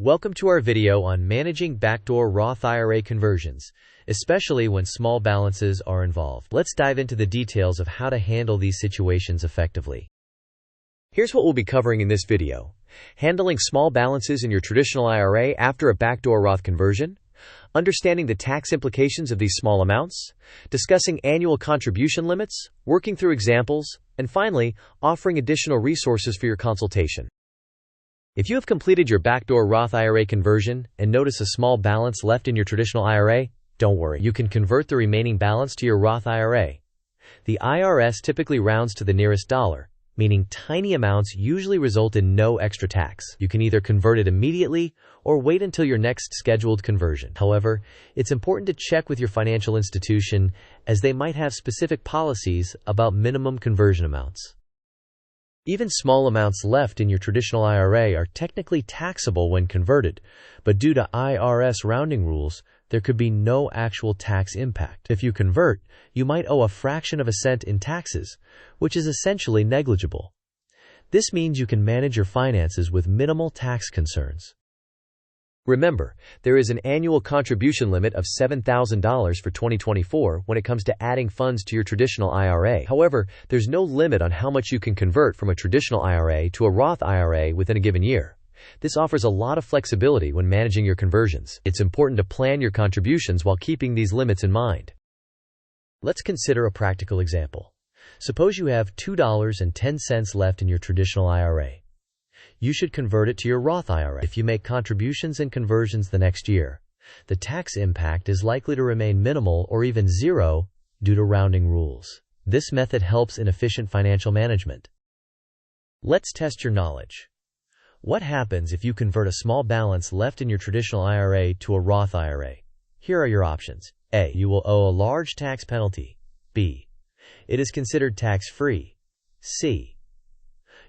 Welcome to our video on managing backdoor Roth IRA conversions, especially when small balances are involved. Let's dive into the details of how to handle these situations effectively. Here's what we'll be covering in this video: handling small balances in your traditional IRA after a backdoor Roth conversion, understanding the tax implications of these small amounts, discussing annual contribution limits, working through examples, and finally, offering additional resources for your consultation. If you have completed your backdoor Roth IRA conversion and notice a small balance left in your traditional IRA, don't worry, you can convert the remaining balance to your Roth IRA. The IRS typically rounds to the nearest dollar, meaning tiny amounts usually result in no extra tax. You can either convert it immediately or wait until your next scheduled conversion. However, it's important to check with your financial institution, as they might have specific policies about minimum conversion amounts. Even small amounts left in your traditional IRA are technically taxable when converted, but due to IRS rounding rules, there could be no actual tax impact. If you convert, you might owe a fraction of a cent in taxes, which is essentially negligible. This means you can manage your finances with minimal tax concerns. Remember, there is an annual contribution limit of $7,000 for 2024 when it comes to adding funds to your traditional IRA. However, there's no limit on how much you can convert from a traditional IRA to a Roth IRA within a given year. This offers a lot of flexibility when managing your conversions. It's important to plan your contributions while keeping these limits in mind. Let's consider a practical example. Suppose you have $2.10 left in your traditional IRA. You should convert it to your Roth IRA. If you make contributions and conversions the next year, the tax impact is likely to remain minimal or even zero due to rounding rules. This method helps in efficient financial management. Let's test your knowledge. What happens if you convert a small balance left in your traditional IRA to a Roth IRA? Here are your options. A. You will owe a large tax penalty. B. It is considered tax-free. C.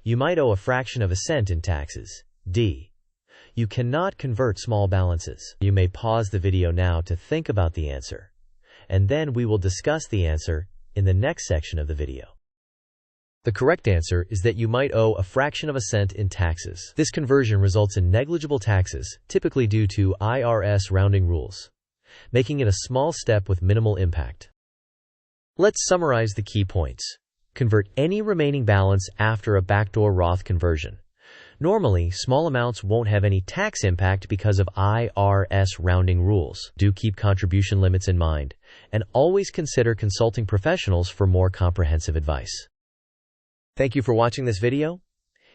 You might owe a fraction of a cent in taxes. D. You cannot convert small balances. You may pause the video now to think about the answer, and then we will discuss the answer in the next section of the video. The correct answer is that you might owe a fraction of a cent in taxes. This conversion results in negligible taxes, typically due to IRS rounding rules, making it a small step with minimal impact. Let's summarize the key points. Convert any remaining balance after a backdoor Roth conversion. Normally, small amounts won't have any tax impact because of IRS rounding rules. Do keep contribution limits in mind, and always consider consulting professionals for more comprehensive advice. Thank you for watching this video.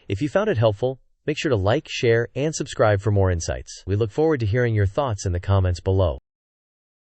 If you found it helpful, make sure to like, share, and subscribe for more insights. We look forward to hearing your thoughts in the comments below.